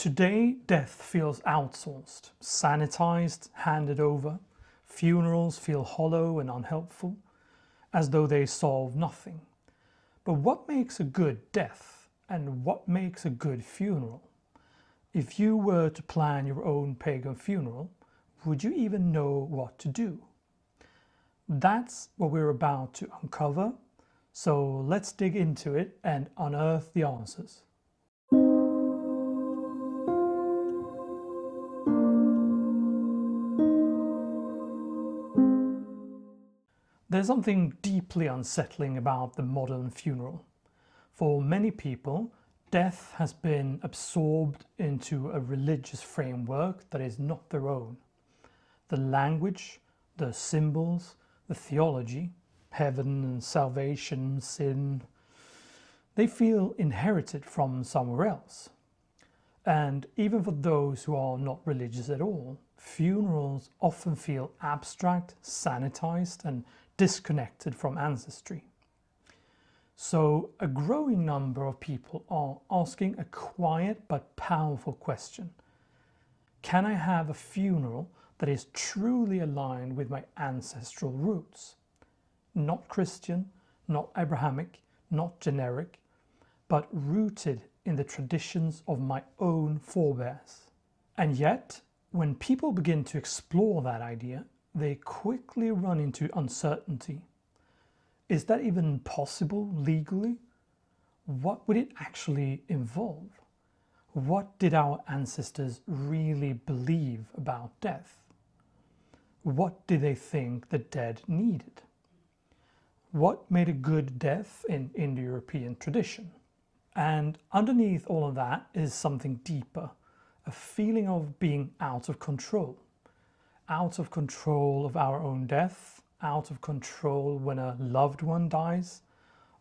Today, death feels outsourced, sanitized, handed over. Funerals feel hollow and unhelpful, as though they solve nothing. But what makes a good death, and what makes a good funeral? If you were to plan your own pagan funeral, would you even know what to do? That's what we're about to uncover, so let's dig into it and unearth the answers. There's something deeply unsettling about the modern funeral. For many people, death has been absorbed into a religious framework that is not their own. The language, the symbols, the theology, heaven and salvation, sin, they feel inherited from somewhere else. And even for those who are not religious at all, funerals often feel abstract, sanitized, and disconnected from ancestry. So a growing number of people are asking a quiet but powerful question. Can I have a funeral that is truly aligned with my ancestral roots? Not Christian, not Abrahamic, not generic, but rooted in the traditions of my own forebears. And yet, when people begin to explore that idea, they quickly run into uncertainty. Is that even possible legally? What would it actually involve? What did our ancestors really believe about death? What did they think the dead needed? What made a good death in Indo-European tradition? And underneath all of that is something deeper, a feeling of being out of control of our own death, out of control when a loved one dies,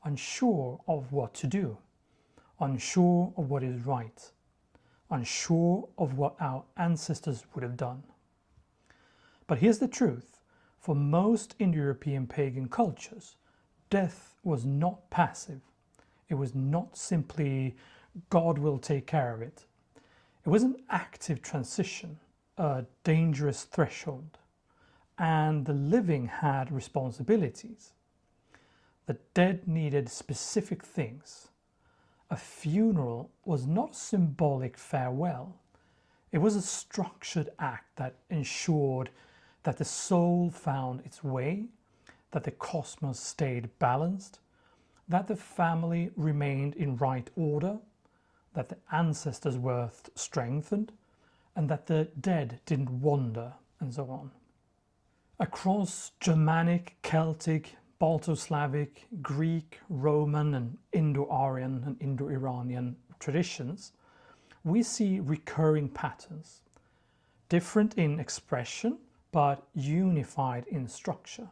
unsure of what to do, unsure of what is right, unsure of what our ancestors would have done. But here's the truth. For most Indo-European pagan cultures, death was not passive. It was not simply God will take care of it. It was an active transition, a dangerous threshold, and the living had responsibilities. The dead needed specific things. A funeral was not a symbolic farewell. It was a structured act that ensured that the soul found its way, that the cosmos stayed balanced, that the family remained in right order, that the ancestors were strengthened, and that the dead didn't wander, and so on. Across Germanic, Celtic, Balto-Slavic, Greek, Roman, and Indo-Aryan and Indo-Iranian traditions, we see recurring patterns, different in expression, but unified in structure.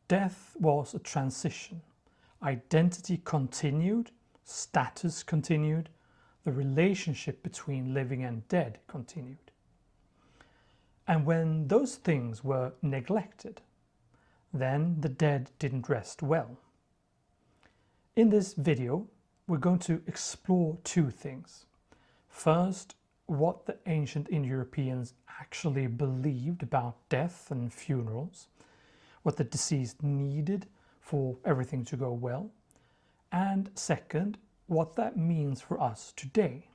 Death was a transition. Identity continued, status continued, the relationship between living and dead continued. And when those things were neglected, then the dead didn't rest well. In this video, we're going to explore two things. First, what the ancient Indo-Europeans actually believed about death and funerals, what the deceased needed for everything to go well, and second, what that means for us today.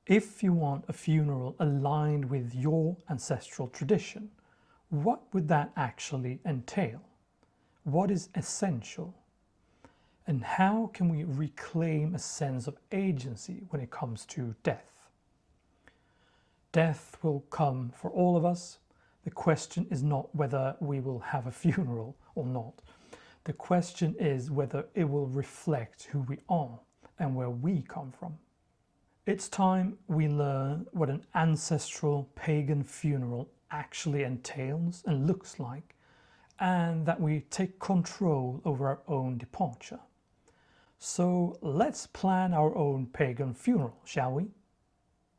If you want a funeral aligned with your ancestral tradition, what would that actually entail? What is essential? And how can we reclaim a sense of agency when it comes to death? Death will come for all of us. The question is not whether we will have a funeral or not. The question is whether it will reflect who we are and where we come from. It's time we learn what an ancestral pagan funeral actually entails and looks like, and that we take control over our own departure. So let's plan our own pagan funeral, shall we?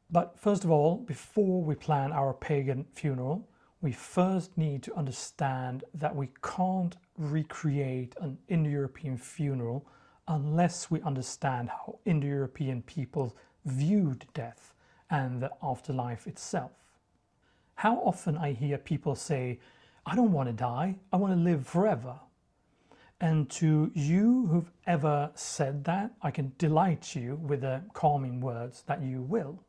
But first of all, before we plan our pagan funeral, we first need to understand that we can't recreate an Indo-European funeral unless we understand how Indo-European peoples viewed death and the afterlife itself. How often I hear people say, I don't want to die, I want to live forever. And to you who've ever said that, I can delight you with the calming words that you will.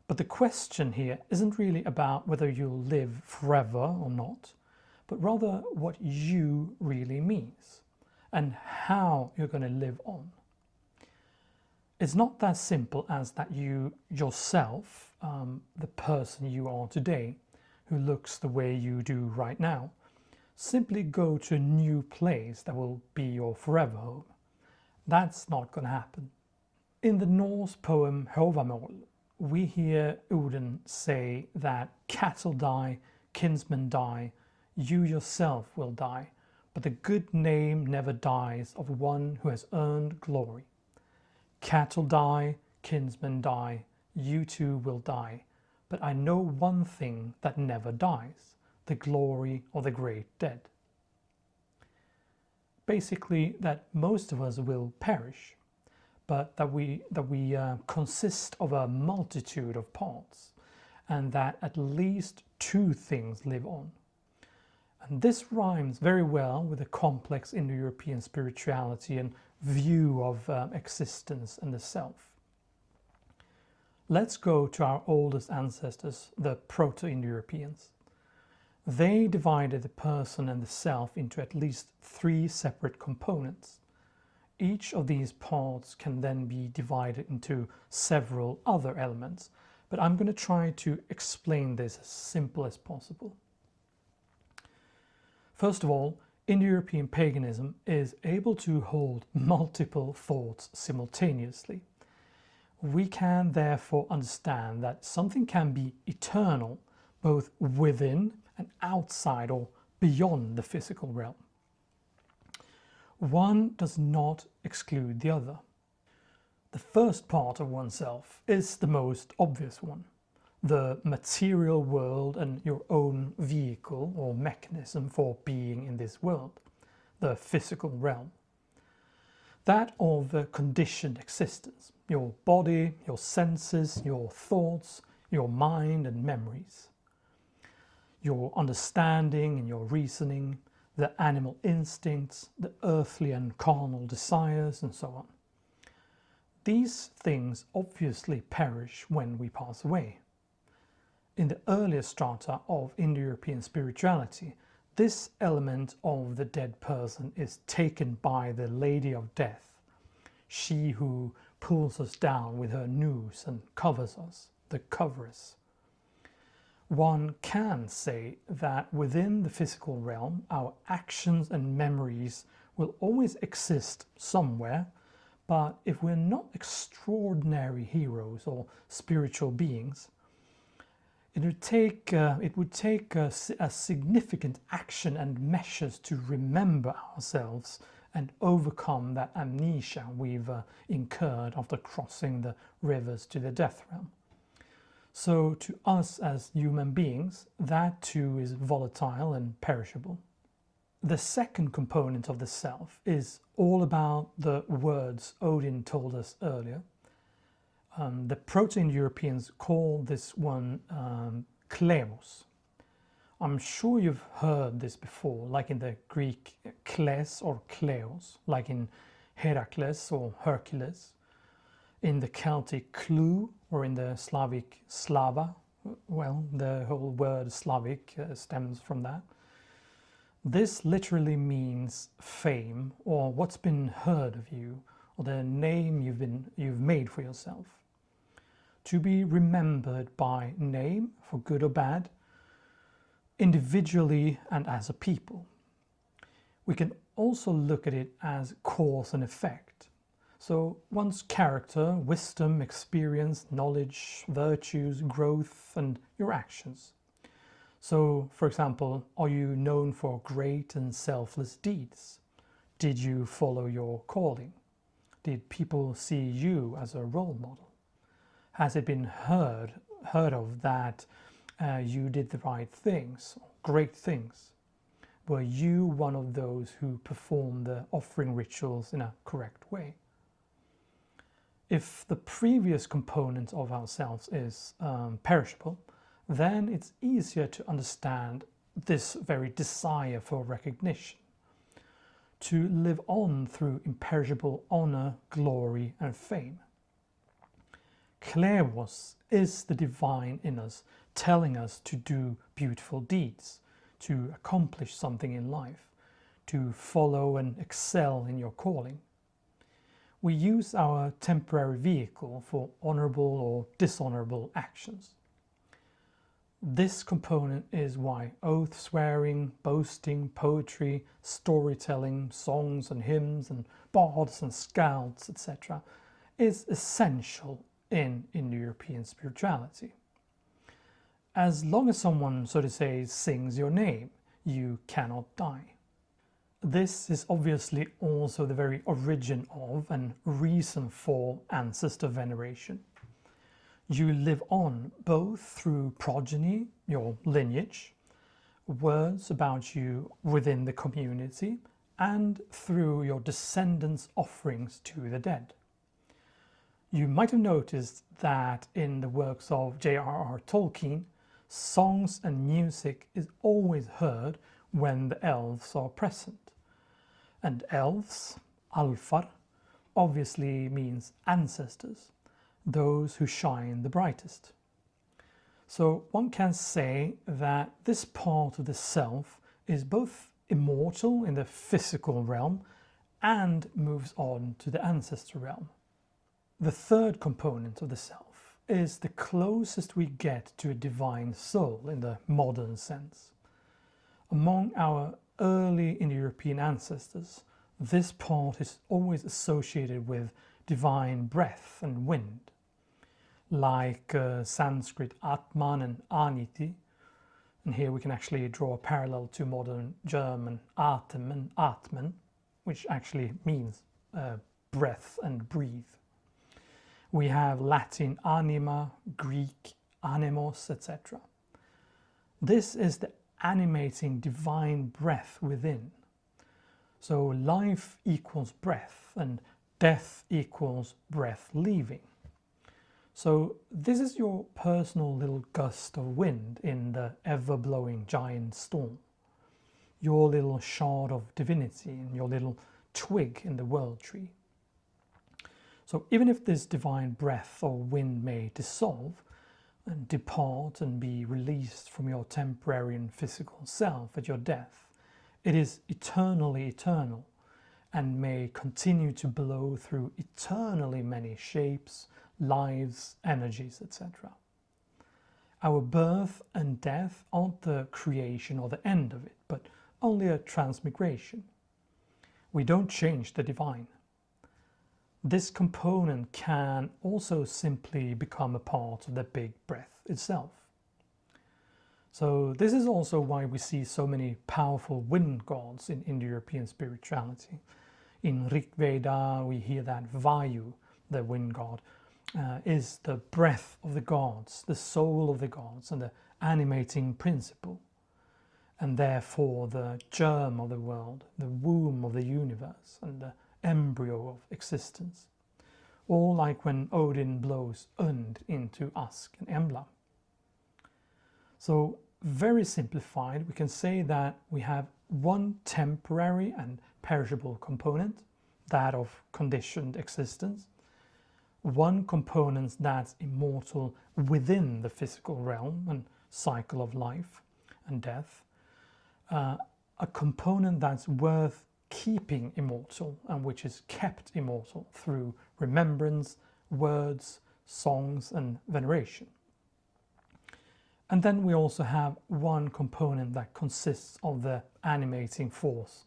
But the question here isn't really about whether you'll live forever or not, but rather what you really means and how you're going to live on. It's not that simple as that you yourself, the person you are today, who looks the way you do right now, simply go to a new place that will be your forever home. That's not going to happen. In the Norse poem Håvamål, we hear Odin say that cattle die, kinsmen die, you yourself will die, but the good name never dies of one who has earned glory. Cattle die, kinsmen die, you too will die, but I know one thing that never dies, the glory of the great dead. Basically, that most of us will perish, but that we consist of a multitude of parts, and that at least two things live on. And this rhymes very well with the complex Indo-European spirituality and view of existence and the self. Let's go to our oldest ancestors, the Proto-Indo-Europeans. They divided the person and the self into at least three separate components. Each of these parts can then be divided into several other elements, but I'm going to try to explain this as simple as possible. First of all, Indo-European paganism is able to hold multiple thoughts simultaneously. We can therefore understand that something can be eternal both within and outside or beyond the physical realm. One does not exclude the other. The first part of oneself is the most obvious one, the material world and your own vehicle or mechanism for being in this world, the physical realm. That of the conditioned existence, your body, your senses, your thoughts, your mind and memories, your understanding and your reasoning, the animal instincts, the earthly and carnal desires, and so on. These things obviously perish when we pass away. In the earlier strata of Indo-European spirituality, this element of the dead person is taken by the Lady of Death, she who pulls us down with her noose and covers us, the coveress. One can say that within the physical realm, our actions and memories will always exist somewhere, but if we're not extraordinary heroes or spiritual beings, it would take a significant action and measures to remember ourselves and overcome that amnesia we've incurred after crossing the rivers to the death realm. So to us as human beings, that too is volatile and perishable. The second component of the self is all about the words Odin told us earlier. The Proto-Indo-Europeans call this one kléwos. I'm sure you've heard this before, like in the Greek kles or kléwos, like in Heracles or Hercules, in the Celtic klu, or in the Slavic slava. Well, the whole word Slavic stems from that. This literally means fame, or what's been heard of you, or the name you've made for yourself. To be remembered by name, for good or bad, individually and as a people. We can also look at it as cause and effect. So one's character, wisdom, experience, knowledge, virtues, growth, and your actions. So, for example, are you known for great and selfless deeds? Did you follow your calling? Did people see you as a role model? Has it been heard of that you did the right things, great things? Were you one of those who performed the offering rituals in a correct way? If the previous component of ourselves is perishable, then it's easier to understand this very desire for recognition, to live on through imperishable honor, glory, and fame. Kléwos is the divine in us, telling us to do beautiful deeds, to accomplish something in life, to follow and excel in your calling. We use our temporary vehicle for honorable or dishonorable actions. This component is why oath swearing, boasting, poetry, storytelling, songs and hymns and bards and scouts, etc. is essential in Indo-European spirituality. As long as someone, so to say, sings your name, you cannot die. This is obviously also the very origin of and reason for ancestor veneration. You live on both through progeny, your lineage, words about you within the community, and through your descendants' offerings to the dead. You might have noticed that in the works of J.R.R. Tolkien, songs and music is always heard when the elves are present. And elves, alfar, obviously means ancestors, those who shine the brightest. So one can say that this part of the self is both immortal in the physical realm and moves on to the ancestor realm. The third component of the self is the closest we get to a divine soul in the modern sense. Among our early Indo-European ancestors, this part is always associated with divine breath and wind, like Sanskrit Atman and Aniti, and here we can actually draw a parallel to modern German Atem and Atmen, which actually means breath and breathe. We have Latin anima, Greek animos, etc. This is the animating divine breath within. So life equals breath and death equals breath leaving. So this is your personal little gust of wind in the ever-blowing giant storm, your little shard of divinity and your little twig in the world tree. So even if this divine breath or wind may dissolve and depart and be released from your temporary and physical self at your death, it is eternally eternal and may continue to blow through eternally many shapes, lives, energies, etc. Our birth and death aren't the creation or the end of it, but only a transmigration. We don't change the divine. This component can also simply become a part of the big breath itself. So this is also why we see so many powerful wind gods in Indo-European spirituality. In Rig Veda we hear that Vayu, the wind god, is the breath of the gods, the soul of the gods, and the animating principle, and therefore the germ of the world, the womb of the universe, and the embryo of existence, all like when Odin blows Und into Ask and Embla. So very simplified, we can say that we have one temporary and perishable component, that of conditioned existence, one component that's immortal within the physical realm and cycle of life and death, a component that's worth keeping immortal and which is kept immortal through remembrance, words, songs and veneration. And then we also have one component that consists of the animating force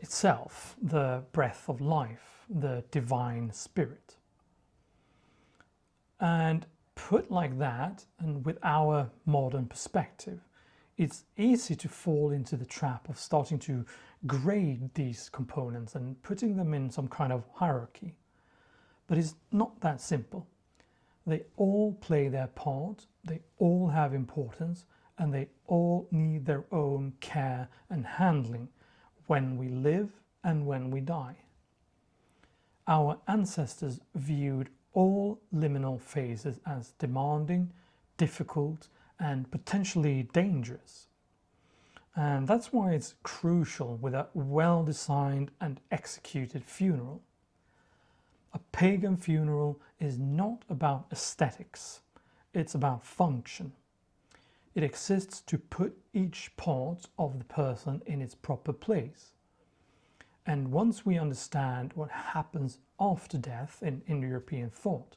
itself, the breath of life, the divine spirit. And put like that, and with our modern perspective, it's easy to fall into the trap of starting to grade these components and putting them in some kind of hierarchy. But it's not that simple. They all play their part, they all have importance, and they all need their own care and handling when we live and when we die. our ancestors viewed all liminal phases as demanding, difficult, and potentially dangerous. And that's why it's crucial with a well-designed and executed funeral. A pagan funeral is not about aesthetics, it's about function. It exists to put each part of the person in its proper place. And once we understand what happens after death in Indo-European thought,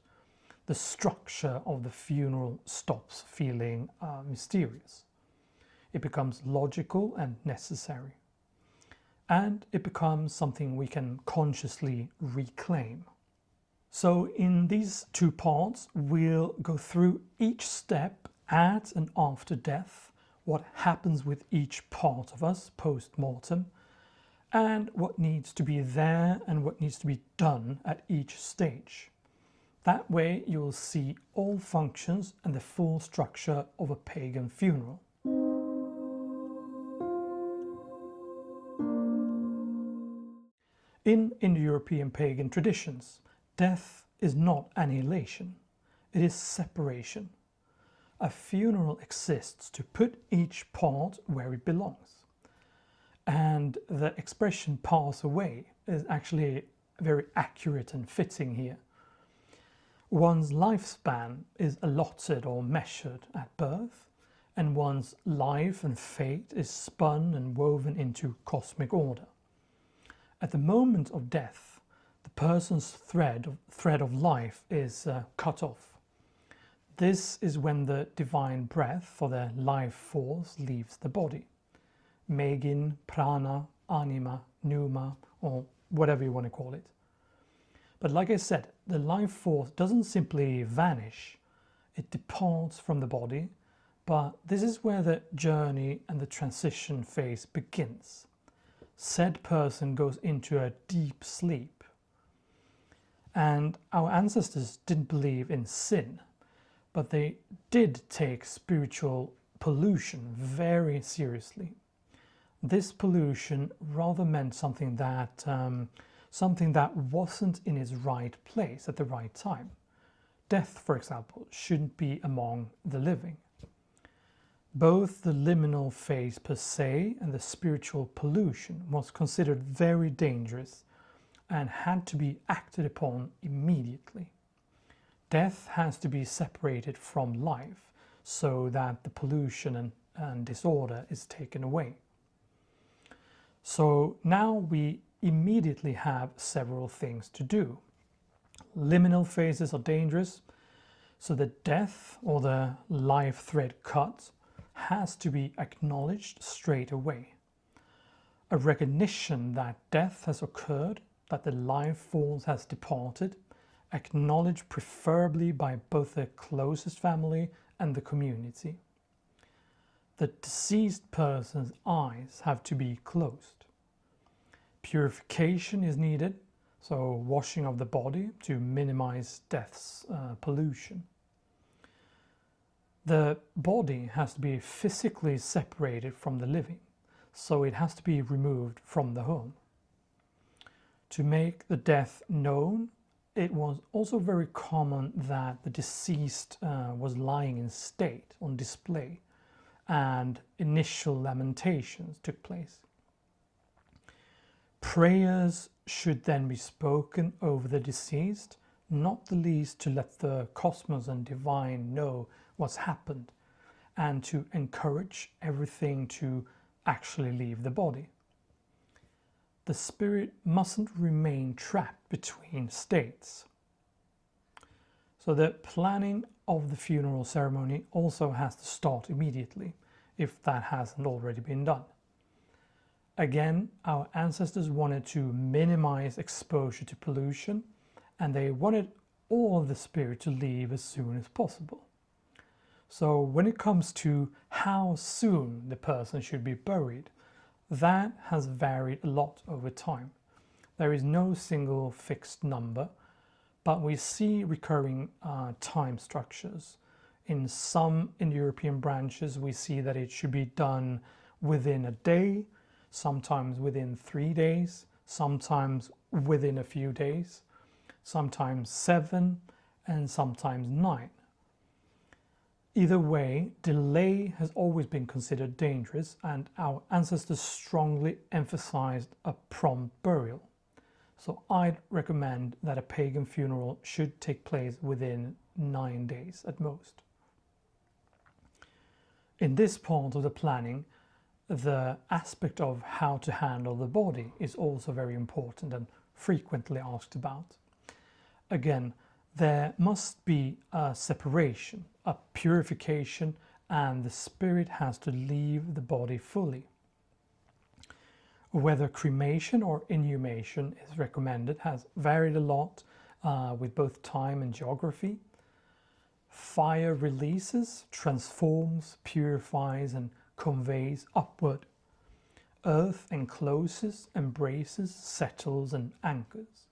the structure of the funeral stops feeling mysterious. It becomes logical and necessary. And it becomes something we can consciously reclaim. So in these two parts, we'll go through each step at and after death, what happens with each part of us post-mortem, and what needs to be there and what needs to be done at each stage. That way you will see all functions and the full structure of a pagan funeral. In Indo-European pagan traditions, death is not annihilation, it is separation. A funeral exists to put each part where it belongs. And the expression pass away is actually very accurate and fitting here. One's lifespan is allotted or measured at birth, and one's life and fate is spun and woven into cosmic order. At the moment of death, the person's thread of life is cut off. This is when the divine breath or the life force leaves the body. Megin, prana, anima, pneuma, or whatever you want to call it. But like I said, the life force doesn't simply vanish. It departs from the body, but this is where the journey and the transition phase begins. Said person goes into a deep sleep. And our ancestors didn't believe in sin, but they did take spiritual pollution very seriously. This pollution rather meant something that wasn't in its right place at the right time. Death, for example, shouldn't be among the living. Both the liminal phase per se and the spiritual pollution was considered very dangerous and had to be acted upon immediately. Death has to be separated from life so that the pollution and disorder is taken away. So now we immediately have several things to do. Liminal phases are dangerous, so the death or the life thread cut has to be acknowledged straight away. A recognition that death has occurred, that the life force has departed, acknowledged preferably by both the closest family and the community. The deceased person's eyes have to be closed. Purification is needed, so washing of the body to minimize death's pollution. The body has to be physically separated from the living, so it has to be removed from the home. To make the death known, it was also very common that the deceased was lying in state on display, and initial lamentations took place. Prayers should then be spoken over the deceased, not the least to let the cosmos and divine know what's happened, and to encourage everything to actually leave the body. The spirit mustn't remain trapped between states. So the planning of the funeral ceremony also has to start immediately, if that hasn't already been done. Again, our ancestors wanted to minimize exposure to pollution, and they wanted all of the spirit to leave as soon as possible. So when it comes to how soon the person should be buried, that has varied a lot over time. There is no single fixed number, but we see recurring time structures. In some Indo-European branches, we see that it should be done within a day, sometimes within 3 days, sometimes within a few days. sometimes 7, and sometimes 9. Either way, delay has always been considered dangerous, and our ancestors strongly emphasized a prompt burial. So I'd recommend that a pagan funeral should take place within 9 days at most. In this part of the planning, the aspect of how to handle the body is also very important and frequently asked about. Again, there must be a separation, a purification, and the spirit has to leave the body fully. Whether cremation or inhumation is recommended has varied a lot with both time and geography. Fire releases, transforms, purifies, and conveys upward. Earth encloses, embraces, settles, and anchors.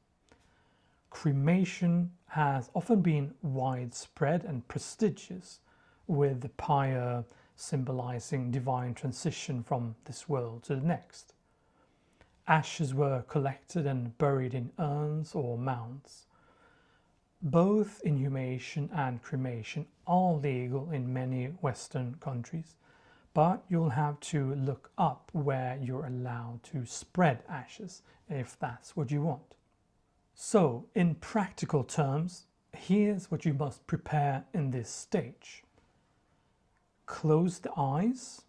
Cremation has often been widespread and prestigious, with the pyre symbolizing divine transition from this world to the next. Ashes were collected and buried in urns or mounds. Both inhumation and cremation are legal in many Western countries, but you'll have to look up where you're allowed to spread ashes if that's what you want. So, in practical terms, here's what you must prepare in this stage. Close the eyes,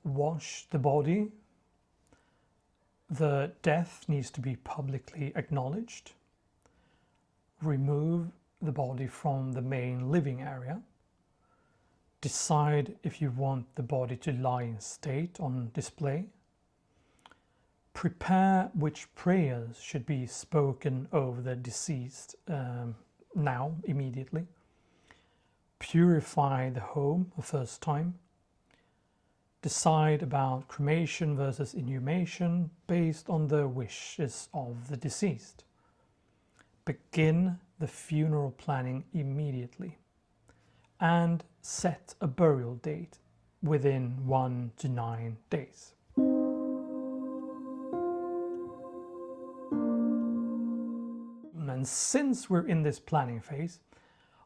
wash the body. The death needs to be publicly acknowledged. Remove the body from the main living area. Decide if you want the body to lie in state on display. Prepare which prayers should be spoken over the deceased now, immediately. Purify the home the first time. Decide about cremation versus inhumation based on the wishes of the deceased. Begin the funeral planning immediately and set a burial date within 1 to 9 days. And since we're in this planning phase,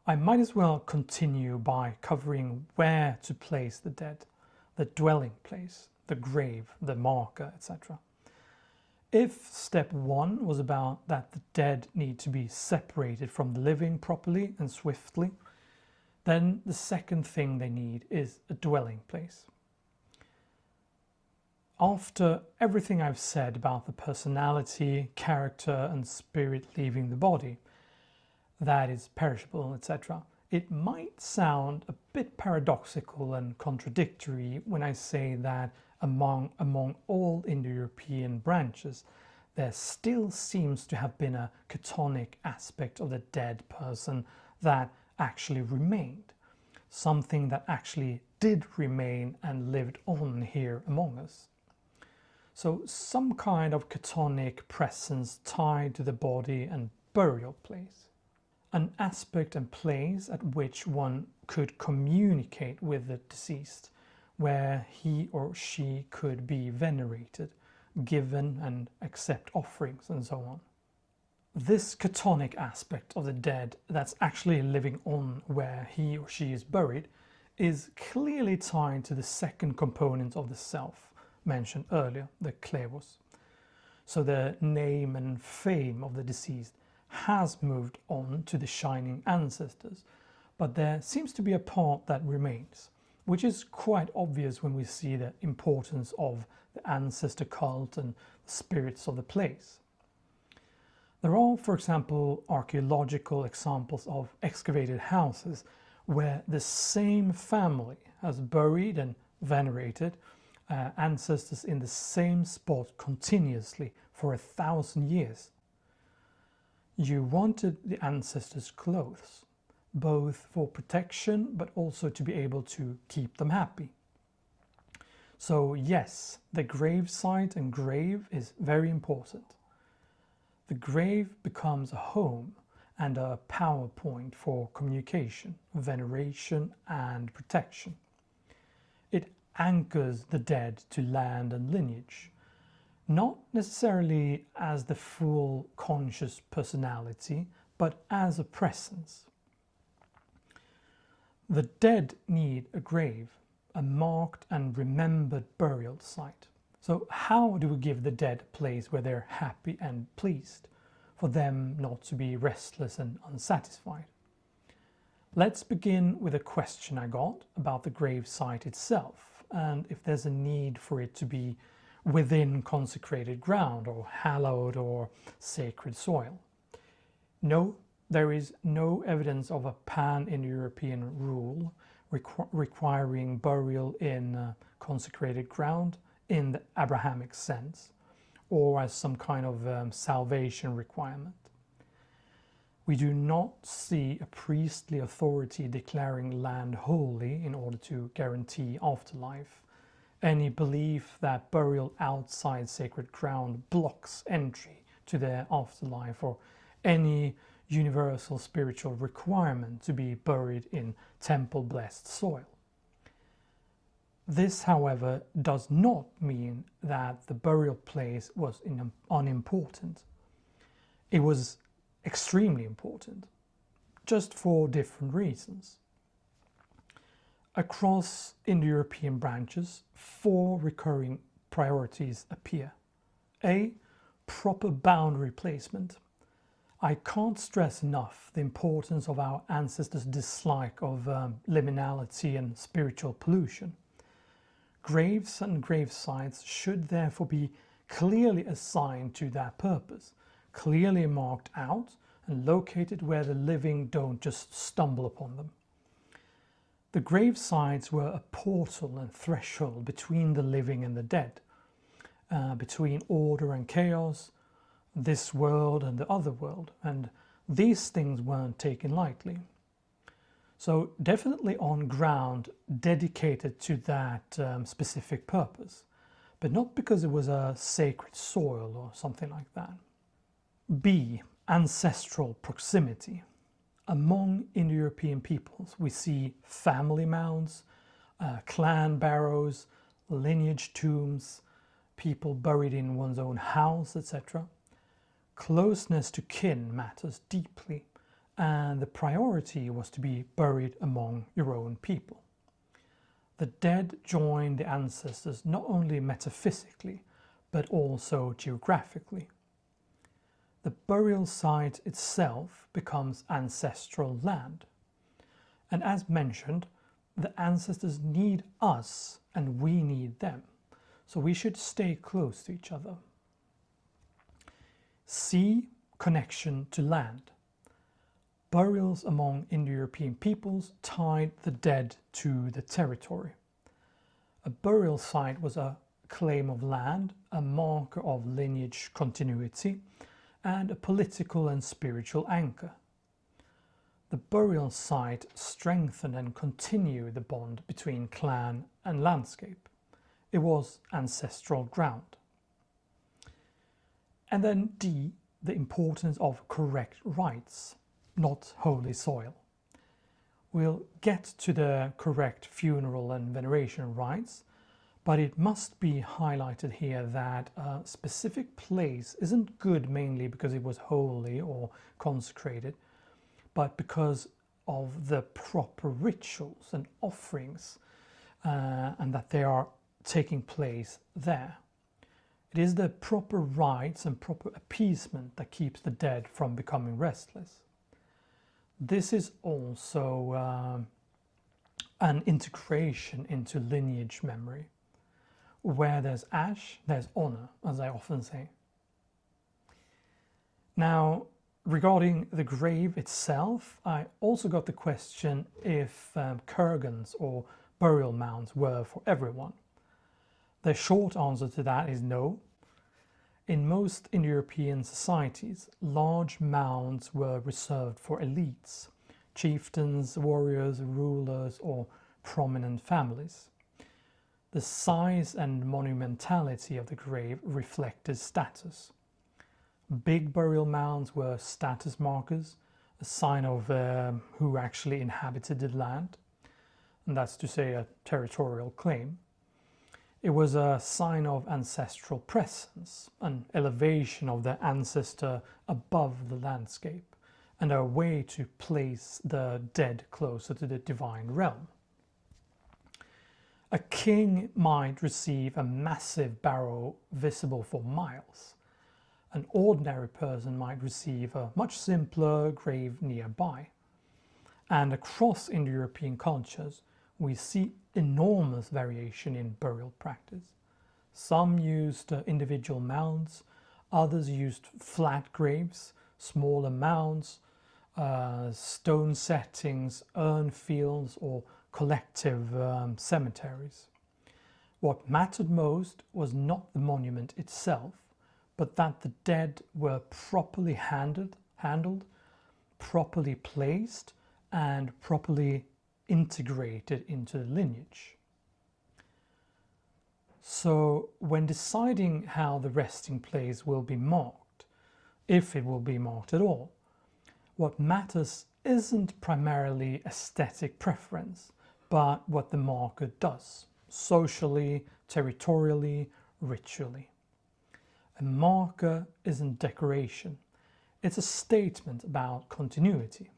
I might as well continue by covering where to place the dead, the dwelling place, the grave, the marker, etc. If step 1 was about that the dead need to be separated from the living properly and swiftly, then the second thing they need is a dwelling place. After everything I've said about the personality, character, and spirit leaving the body, that is perishable, etc., it might sound a bit paradoxical and contradictory when I say that among all Indo-European branches, there still seems to have been a chthonic aspect of the dead person that actually remained, something that actually did remain and lived on here among us. So some kind of chthonic presence tied to the body and burial place. An aspect and place at which one could communicate with the deceased, where he or she could be venerated, given and accept offerings and so on. This chthonic aspect of the dead that's actually living on where he or she is buried is clearly tied to the second component of the self mentioned earlier, the kléwos. So the name and fame of the deceased has moved on to the shining ancestors, but there seems to be a part that remains, which is quite obvious when we see the importance of the ancestor cult and the spirits of the place. There are, for example, archaeological examples of excavated houses where the same family has buried and venerated ancestors in the same spot continuously for 1,000 years. You wanted the ancestors' clothes, both for protection but also to be able to keep them happy. So yes, the gravesite and grave is very important. The grave becomes a home and a power point for communication, veneration and protection. It anchors the dead to land and lineage. not necessarily as the full conscious personality, but as a presence. The dead need a grave, a marked and remembered burial site. So how do we give the dead a place where they're happy and pleased, for them not to be restless and unsatisfied? Let's begin with a question I got about the grave site itself, and if there's a need for it to be within consecrated ground or hallowed or sacred soil. No, there is no evidence of a pan-Indo-European rule requiring burial in consecrated ground in the Abrahamic sense, or as some kind of salvation requirement. We do not see a priestly authority declaring land holy in order to guarantee afterlife. Any belief that burial outside sacred ground blocks entry to the afterlife, or any universal spiritual requirement to be buried in temple-blessed soil. This, however, does not mean that the burial place was unimportant. It was extremely important, just for different reasons. Across Indo-European branches, 4 recurring priorities appear. A. Proper boundary placement. I can't stress enough the importance of our ancestors' dislike of liminality and spiritual pollution. Graves and grave sites should therefore be clearly assigned to that purpose, clearly marked out and located where the living don't just stumble upon them. The grave sites were a portal and threshold between the living and the dead, between order and chaos, this world and the other world, and these things weren't taken lightly. So definitely on ground dedicated to that specific purpose, but not because it was a sacred soil or something like that. B. Ancestral proximity. Among Indo-European peoples, we see family mounds, clan barrows, lineage tombs, people buried in one's own house, etc. Closeness to kin matters deeply, and the priority was to be buried among your own people. The dead joined the ancestors not only metaphysically, but also geographically. The burial site itself becomes ancestral land. And as mentioned, the ancestors need us and we need them. So we should stay close to each other. C. Connection to land. Burials among Indo-European peoples tied the dead to the territory. A burial site was a claim of land, a marker of lineage continuity, and a political and spiritual anchor. The burial site strengthened and continued the bond between clan and landscape. It was ancestral ground. And then D, the importance of correct rites, not holy soil. We'll get to the correct funeral and veneration rites, but it must be highlighted here that a specific place isn't good mainly because it was holy or consecrated, but because of the proper rituals and offerings and that they are taking place there. It is the proper rites and proper appeasement that keeps the dead from becoming restless. This is also an integration into lineage memory. Where there's ash, there's honor, as I often say. Now, regarding the grave itself, I also got the question if kurgans or burial mounds were for everyone. The short answer to that is no. In most Indo-European societies, large mounds were reserved for elites, chieftains, warriors, rulers, or prominent families. The size and monumentality of the grave reflected status. Big burial mounds were status markers, a sign of who actually inhabited the land, and that's to say a territorial claim. It was a sign of ancestral presence, an elevation of the ancestor above the landscape, and a way to place the dead closer to the divine realm. A king might receive a massive barrow visible for miles. An ordinary person might receive a much simpler grave nearby. And across Indo-European cultures, we see enormous variation in burial practice. Some used individual mounds, others used flat graves, smaller mounds, stone settings, urn fields, or collective cemeteries. What mattered most was not the monument itself, but that the dead were properly handled, properly placed, and properly integrated into the lineage. So when deciding how the resting place will be marked, if it will be marked at all, what matters isn't primarily aesthetic preference, but what the marker does, socially, territorially, ritually. A marker isn't decoration, it's a statement about continuity.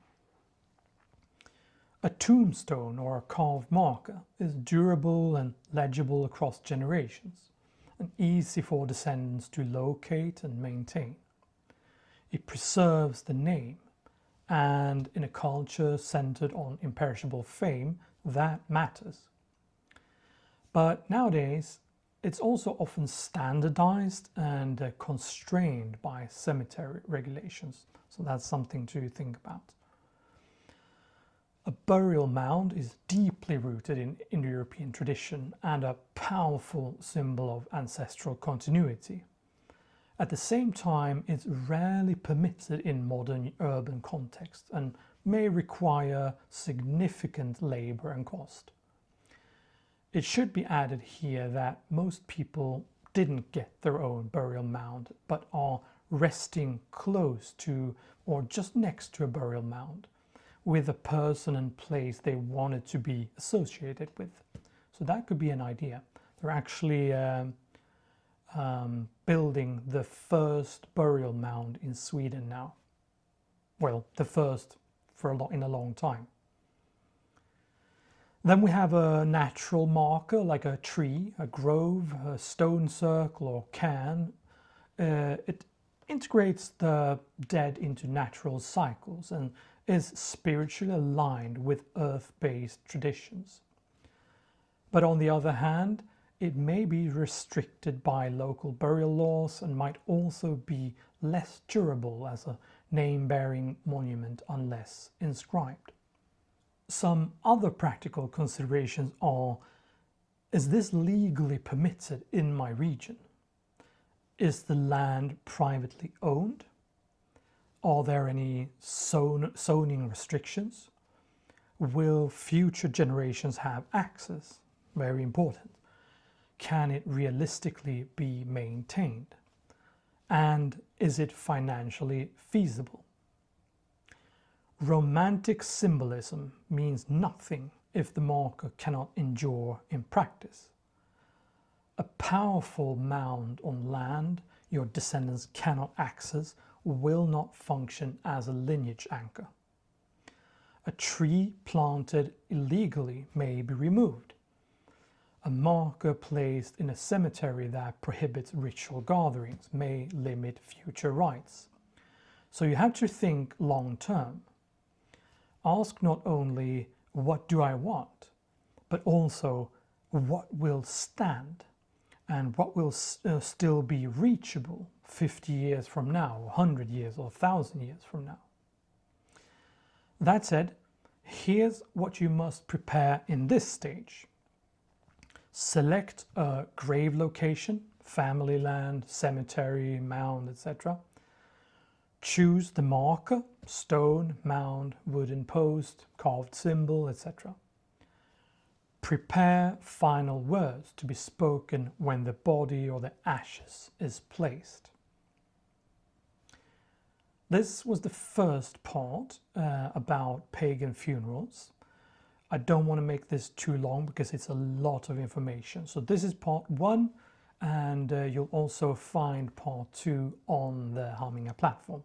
A tombstone or a carved marker is durable and legible across generations, and easy for descendants to locate and maintain. It preserves the name, and in a culture centered on imperishable fame, that matters. But nowadays, it's also often standardized and constrained by cemetery regulations, so that's something to think about. A burial mound is deeply rooted in Indo-European tradition and a powerful symbol of ancestral continuity. At the same time, it's rarely permitted in modern urban context and may require significant labor and cost. It should be added here that most people didn't get their own burial mound, but are resting close to or just next to a burial mound, with a person and place they wanted to be associated with. So that could be an idea. They're actually building the first burial mound in Sweden now. Well, the first in a long time. Then we have a natural marker like a tree, a grove, a stone circle or cairn. It integrates the dead into natural cycles and is spiritually aligned with earth-based traditions. But on the other hand, it may be restricted by local burial laws and might also be less durable as a name-bearing monument unless inscribed. Some other practical considerations are: is this legally permitted in my region? Is the land privately owned? Are there any zoning restrictions? Will future generations have access? Very important. Can it realistically be maintained? And is it financially feasible? Romantic symbolism means nothing if the marker cannot endure in practice. A powerful mound on land your descendants cannot access will not function as a lineage anchor. A tree planted illegally may be removed. A marker placed in a cemetery that prohibits ritual gatherings may limit future rites. So you have to think long term. Ask not only what do I want, but also what will stand and what will still be reachable 50 years from now, 100 years or 1,000 years from now. That said, here's what you must prepare in this stage. Select a grave location, family land, cemetery, mound, etc. Choose the marker, stone, mound, wooden post, carved symbol, etc. Prepare final words to be spoken when the body or the ashes is placed. This was the first part about pagan funerals. I don't want to make this too long because it's a lot of information. So this is part 1, and you'll also find part 2 on the Harminger platform.